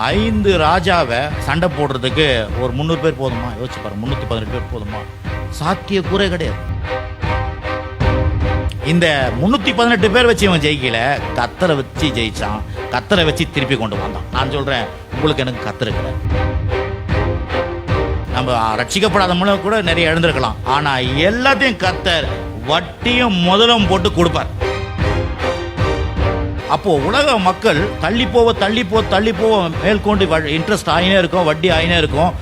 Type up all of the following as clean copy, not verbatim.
5 ராஜாவை சண்டை போடுறதுக்கு ஒரு 300 பேர் போதுமா? யோசிச்சு பாருங்க, 318 பேர் போதுமா? சாத்திய கூரை கிடையாது. இந்த 318 பேர் வச்சு இவன் ஜெயிக்கல, கத்தரை வச்சு ஜெயிச்சான். கத்தரை வச்சு திருப்பி கொண்டு வந்தான். நான் சொல்றேன், உங்களுக்கு எனக்கு கத்தர் இருக்கிற. நம்ம ரட்சிக்கப்படாதவங்களும் கூட நிறைய எழுந்திருக்கலாம், ஆனா எல்லாத்தையும் கத்தர் வட்டியும் முதலும் போட்டு கொடுப்பார். அப்போ உலக மக்கள் தள்ளி போவ மேற்கொண்டு இன்ட்ரெஸ்ட் ஆயினே இருக்கும், வட்டி ஆயினே இருக்கும்.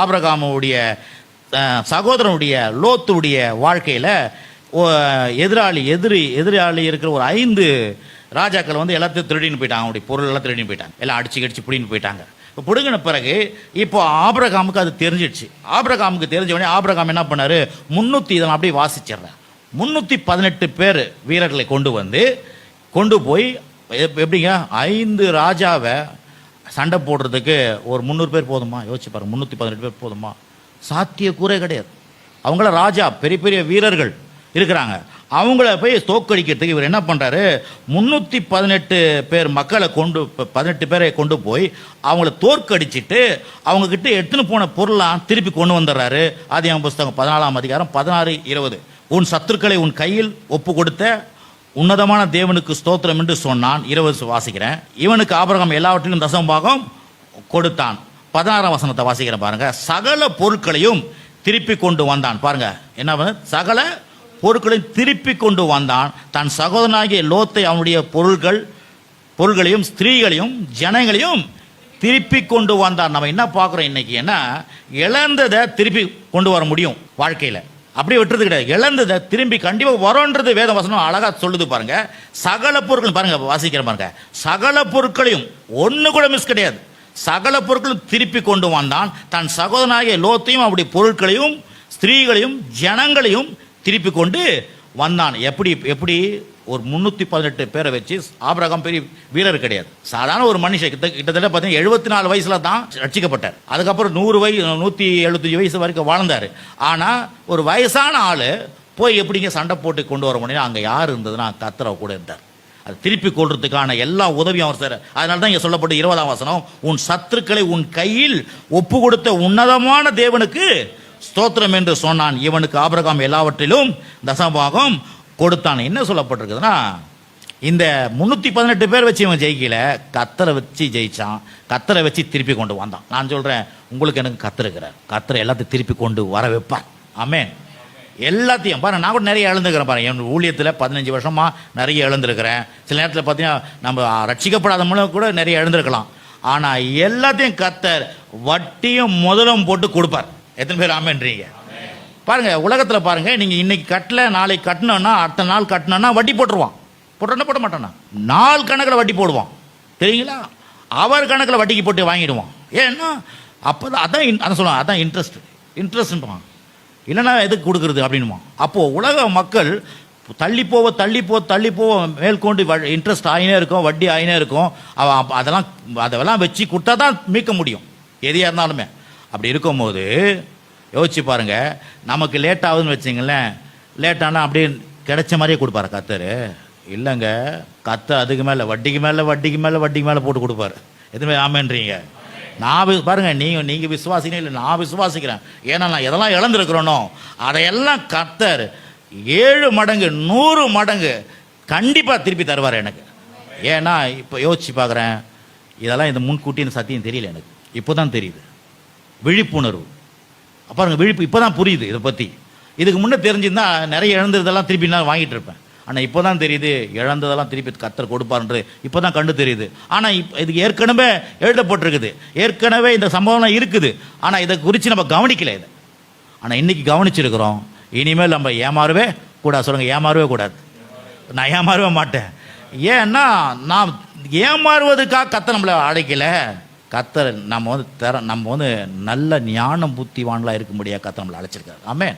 ஆபிரகாமுடைய சகோதரனுடைய லோத்துடைய வாழ்க்கையில எதிராளி இருக்கிற ஒரு 5 ராஜாக்கள் வந்து எல்லாத்தையும் திருடின்னு போயிட்டாங்க. அவங்களுடைய பொருள் எல்லாம் திருடின்னு போயிட்டாங்க, எல்லாம் அடிச்சு பிடின்னு போயிட்டாங்க. இப்போ பிடுங்கின பிறகு இப்போ ஆபிரகாமுக்கு அது தெரிஞ்சிடுச்சு. ஆபிரகாமுக்கு தெரிஞ்ச உடனே ஆபிரகாம் என்ன பண்ணாரு, 300 இதெல்லாம் அப்படியே வாசிச்சிடுறேன், 318 பேர் வீரர்களை கொண்டு போய் எப்படிங்க 5 ராஜாவை சண்டை போடுறதுக்கு ஒரு 300 பேர் போதுமா? யோசிச்சு பாருங்க, 318 பேர் போதுமா? சாத்திய கூரை கிடையாது. அவங்கள ராஜா பெரிய பெரிய வீரர்கள் இருக்கிறாங்க, அவங்கள போய் தோக்கடிக்கிறதுக்கு இவர் என்ன பண்றாரு, 318 பேர் மக்களை 18 பேரை கொண்டு போய் அவங்கள தோற்கடிச்சிட்டு அவங்க கிட்ட எடுத்துன்னு போன பொருளாம் திருப்பி கொண்டு வந்துடுறாரு. ஆதியாகமம் புஸ்தகம் 14ஆம் அதிகாரம் 16-20. உன் சத்துருக்களை உன் கையில் ஒப்பு கொடுத்த உன்னதமான தேவனுக்கு ஸ்தோத்திரம் என்று சொன்னான். 20 வாசிக்கிறேன். இவனுக்கு ஆபிரகாம் எல்லாவற்றிலும் தசமபாகம் கொடுத்தான். 16ஆம் வசனத்தை வாசிக்கிறேன் பாருங்க. சகல பொருட்களையும் திருப்பி கொண்டு வந்தான். பாருங்க என்ன, சகல பொருட்களையும் திருப்பி கொண்டு வந்தான். தன் சகோதரனாகிய லோத்தை அவனுடைய பொருள்களையும் ஸ்திரீகளையும் ஜனங்களையும் திருப்பி கொண்டு வந்தான். நம்ம என்ன பார்க்குறோம் இன்னைக்கு, என்ன இழந்ததை திருப்பி கொண்டு வர முடியும் வாழ்க்கையில், அப்படியே விட்டுறது கிடையாது. இழந்ததை திரும்பி கண்டிப்பாக வரோன்றது வேத வசனம் அழகா சொல்லுது பாருங்க. சகல பொருட்கள் பாருங்க, வாசிக்கிற பாருங்க, சகல பொருட்களையும் ஒன்று கூட மிஸ் கிடையாது, சகல பொருட்களும் திருப்பி கொண்டு வந்தான். தன் சகோதரனாகிய லோத்தையும் அவருடைய பொருட்களையும் ஸ்திரீகளையும் ஜனங்களையும் திருப்பி கொண்டு வந்தான். எப்படி ஒரு 318 பேரை வச்சு ஆபிரகாம் பெரிய வீரர் கிடையாது, சாதாரண ஒரு மனுஷன். கிட்டத்தட்ட பார்த்தீங்கன்னா 74 வயசுல தான் ரட்சிக்கப்பட்டார். அதுக்கப்புறம் 175 வயசு வரைக்கும் வாழ்ந்தார். ஆனால் ஒரு வயசான ஆள் போய் எப்படிங்க சண்டை போட்டு கொண்டு வர முடியும்? அங்கே யார் இருந்ததுன்னா கர்த்தர் கூட இருந்தார். அது திருப்பி கொள்றதுக்கான எல்லா உதவியும் அவர் சார். அதனால தான் இங்கே சொல்லப்பட்டு 20ஆம் வசனம், உன் சத்துருக்களை உன் கையில் ஒப்பு கொடுத்த உன்னதமான தேவனுக்கு ஸ்தோத்திரம் என்று சொன்னான். இவனுக்கு ஆபிரகாம் எல்லாவற்றிலும் தசமபாகம் கொடுத்தான். என்ன சொல்லப்பட்டிருக்குதுன்னா, இந்த 318 பேர் வச்சு இவன் ஜெயிக்கல, கத்தரை வச்சு ஜெயிச்சான். கத்தரை வச்சு திருப்பி கொண்டு வந்தான். நான் சொல்றேன், உங்களுக்கு எனக்கு கத்தர் இருக்கிறார். கத்தரை எல்லாத்தையும் திருப்பி கொண்டு வர வைப்பார். ஆமென். எல்லாத்தையும் பாருங்க, நான் கூட நிறைய இழந்துக்கிறேன் பாருங்க. என் ஊழியத்தில் 15 வருஷமா நிறைய இழந்திருக்கிறேன். சில நேரத்தில் பார்த்தீங்கன்னா நம்ம ரட்சிக்கப்படாதவங்களும் கூட நிறைய இழந்திருக்கலாம், ஆனால் எல்லாத்தையும் கத்தர் வட்டியும் முதலும் போட்டு கொடுப்பார். எத்தனை பேர் ஆமென்றீங்க? பாருங்க, உலகத்தில் பாருங்க, நீங்க இன்னைக்கு கட்டல நாளைக்கு கட்டணும்னா அடுத்த நாள் கட்டணும்னா வட்டி போட்டுருவான். போட மாட்டானா? நாள் கணக்கில் வட்டி போடுவான், தெரியுங்களா? அவர் கணக்கில் வட்டிக்கு போட்டு வாங்கிடுவான். ஏன்னா அப்போதான் அதான் சொல்லுவாங்க, அதான் இன்ட்ரெஸ்ட்ன்றான். இல்லைன்னா எதுக்கு கொடுக்குறது அப்படின்னுமா. அப்போ உலக மக்கள் தள்ளி போவ மேற்கொண்டு இன்ட்ரெஸ்ட் ஆகினே இருக்கும், வட்டி ஆகினே இருக்கும். அதெல்லாம் வச்சு கொடுத்தா தான் மீட்க முடியும் எதையா இருந்தாலுமே. அப்படி இருக்கும்போது யோசிச்சு பாருங்க, நமக்கு லேட் ஆகுதுன்னு வச்சிங்களேன், லேட்டானா அப்படியே கிடைச்ச மாதிரியே கொடுப்பாரு கத்தர். இல்லைங்க, கத்தர் அதுக்கு மேலே வட்டிக்கு மேலே போட்டு கொடுப்பாரு. எதுவுமே ஆமேன்றீங்க? நான் பாருங்க, நீங்க விசுவாசினே இல்லை, நான் விசுவாசிக்கிறேன். ஏன்னா நான் எதெல்லாம் இழந்திருக்கிறேனோ அதையெல்லாம் கத்தர் 7 மடங்கு 100 மடங்கு கண்டிப்பாக திருப்பி தருவார் எனக்கு. ஏன்னா இப்போ யோசிச்சு பார்க்குறேன், இதெல்லாம் இந்த முன்கூட்டின்னு சத்தியம் தெரியல எனக்கு, இப்போ தான் தெரியுது. விழிப்புணர்வு பாருங்க, இப்போ தான் புரியுது இதை பற்றி. இதுக்கு முன்னே தெரிஞ்சிருந்தா நிறைய இழந்ததெல்லாம் திருப்பி நான் வாங்கிட்டு இருப்பேன். ஆனால் இப்போ தான் தெரியுது, இழந்ததெல்லாம் திருப்பி கத்தர் கொடுப்பாருன்றது இப்போ தான் கண்டு தெரியுது. ஆனால் இதுக்கு ஏற்கனவே எழுதப்பட்டிருக்குது, ஏற்கனவே இந்த சம்பவம்லாம் இருக்குது. ஆனால் இதை குறித்து நம்ம கவனிக்கல இதை. ஆனால் இன்னைக்கு கவனிச்சிருக்கிறோம். இனிமேல் நம்ம ஏமாறவே கூடாது. சொல்லுங்க, ஏமாறவே கூடாது. நான் ஏமாறவே மாட்டேன். ஏன்னா நான் ஏமாறுவதுக்காக கத்தர் நம்மளை அழைக்கல. கத்தர் நம்ம வந்து நல்ல ஞானம் புத்திவான்களாக இருக்க முடியாது. கத்தர் நம்மளை அழைச்சிருக்காரு. ஆமென்.